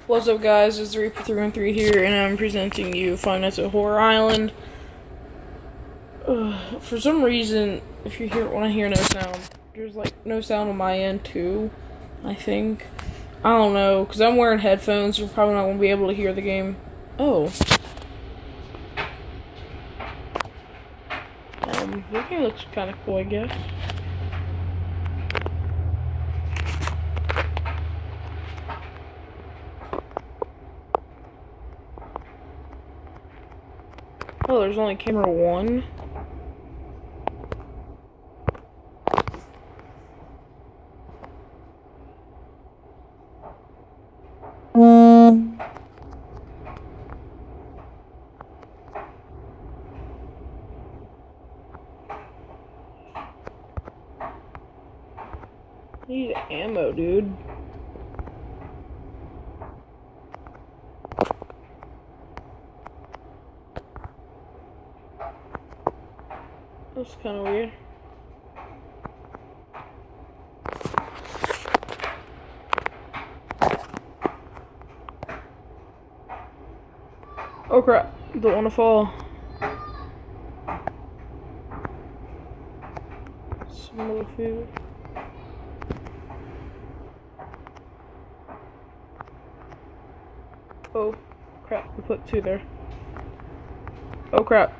What's up, guys? It's Reaper 313 here, and I'm presenting you Five Nights at Horror Island. For some reason, if you hear when I hear no sound, there's like no sound on my end too. I think I don't know because I'm wearing headphones. You're probably not gonna be able to hear the game. Oh, the game looks kind of cool, I guess. Oh, there's only camera one. I need ammo, dude. That's kind of weird. Oh crap, don't want to fall. Some other food. Oh crap, we put two there. Oh crap.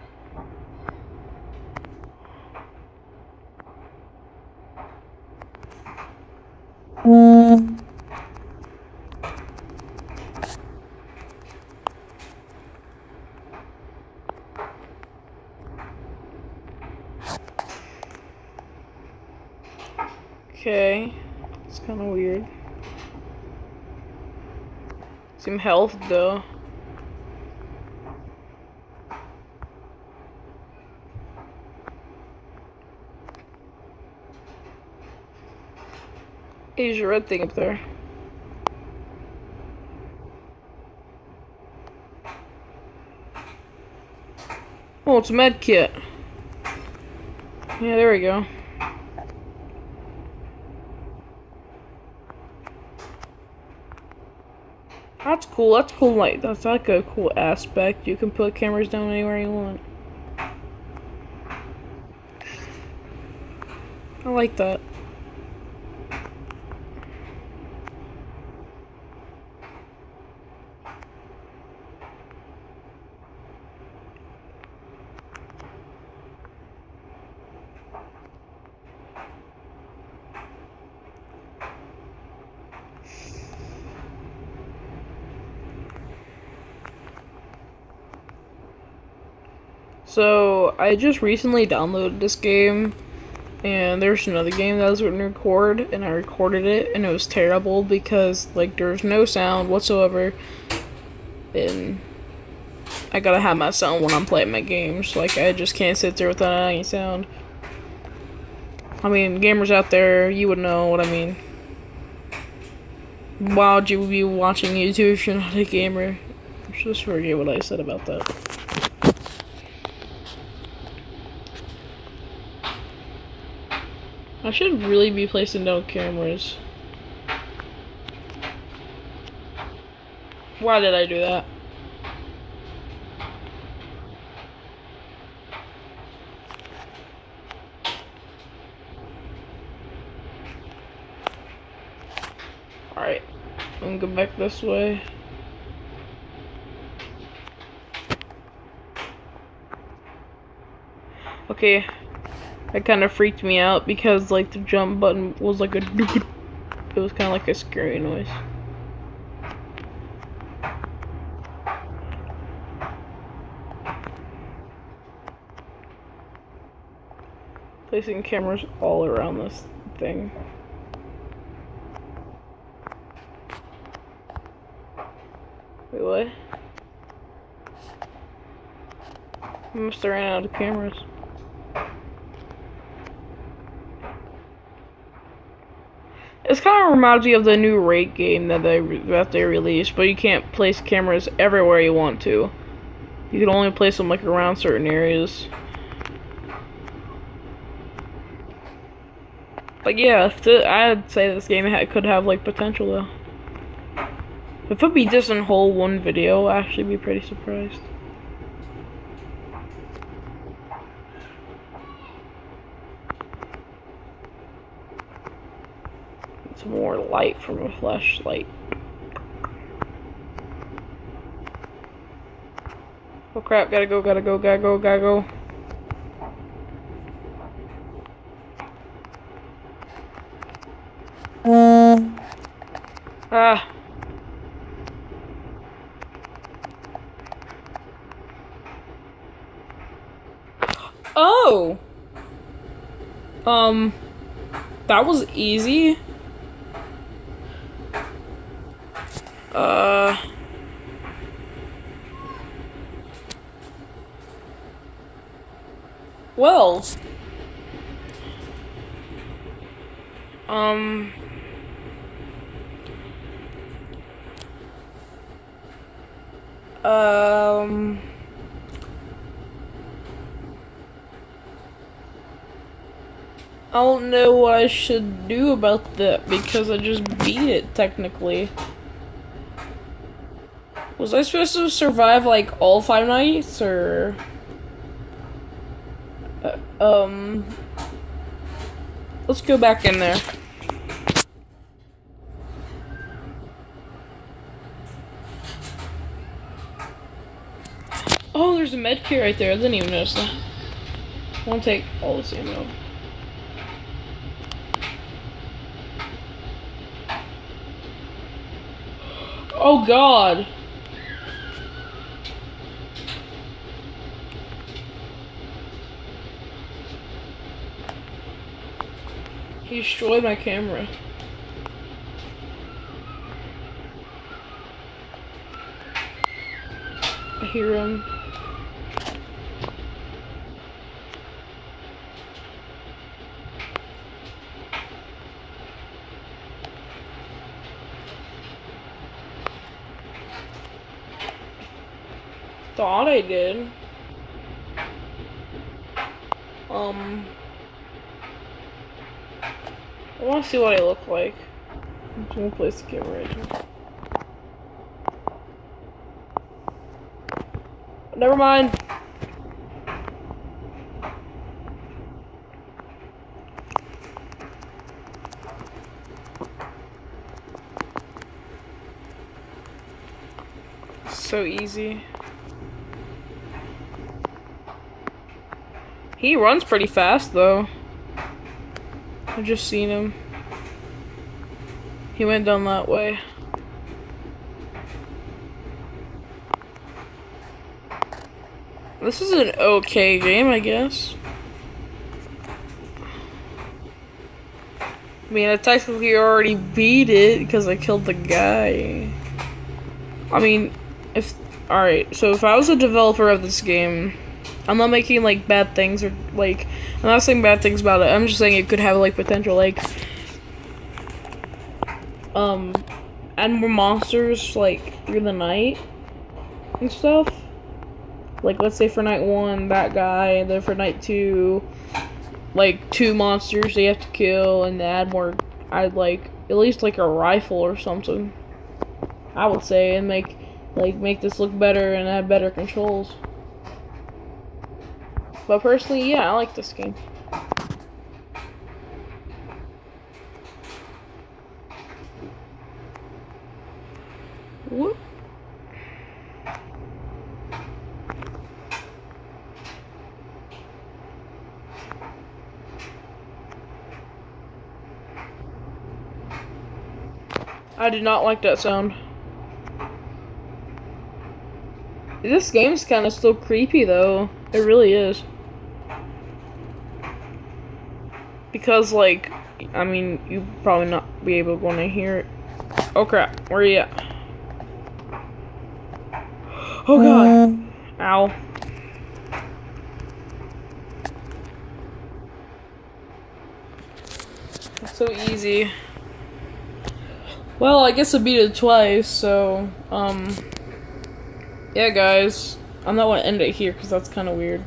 Okay, it's kind of weird. Some health though. Here's your red thing up there. Oh, it's a med kit. Yeah, there we go. That's cool. That's cool. Like that's like a cool aspect. You can put cameras down anywhere you want. I like that. So I just recently downloaded this game, and there's another game that I was going to record, and I recorded it, and it was terrible because like there's no sound whatsoever, and I gotta have my sound when I'm playing my games. Like I just can't sit there without any sound. I mean, gamers out there, you would know what I mean. Why would you be watching YouTube if you're not a gamer? Just forget what I said about that. I should really be placing down cameras. Why did I do that? Alright, I'm gonna go back this way. Okay, that kind of freaked me out because like the jump button was like a it was kind of like a scary noise. Placing cameras all around this thing. Wait, what? I must have ran out of cameras. This kind of reminds me of the new Rake game that they released, but you can't place cameras everywhere you want to. You can only place them like around certain areas. But yeah, I'd say this game could have like potential though. If it beat this in whole one video, I'll actually be pretty surprised. It's more light from a flashlight. Oh crap, gotta go, gotta go, gotta go, gotta go. Ah. Oh! That was easy. Well. I don't know what I should do about that because I just beat it, technically. Was I supposed to survive, like, all 5 nights, or... Let's go back in there. Oh, there's a med kit right there. I didn't even notice that. I want to take all this ammo. Oh god! He destroyed my camera. I hear him. Thought I did. I want to see what I look like. I'm just gonna place the camera right here. Never mind. So easy. He runs pretty fast though. I've just seen him. He went down that way. This is an okay game, I guess. I mean, I technically already beat it because I killed the guy. I mean, if... Alright, so if I was a developer of this game, I'm not making, like, bad things or, like... I'm not saying bad things about it. I'm just saying it could have, like, potential, like... add more monsters, like, through the night and stuff. Like, let's say for night 1, that guy, and then for night 2, like, 2 monsters they have to kill, and add more, I'd like, at least, like, a rifle or something. I would say, and make this look better and add better controls. But personally, yeah, I like this game. Whoop. I did not like that sound. This game's kind of still creepy though. It really is. Because, like, I mean, you probably not be able to go in here. Oh crap, where are you at? Oh god. Ow. That's so easy. Well, I guess I beat it twice, so, yeah, guys. I'm not gonna end it here, because that's kind of weird.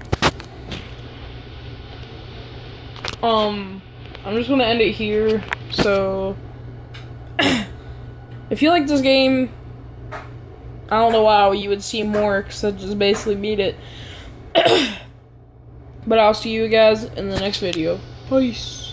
I'm just gonna end it here, so... if you like this game, I don't know why you would see more, because I just basically beat it. But I'll see you guys in the next video. Peace.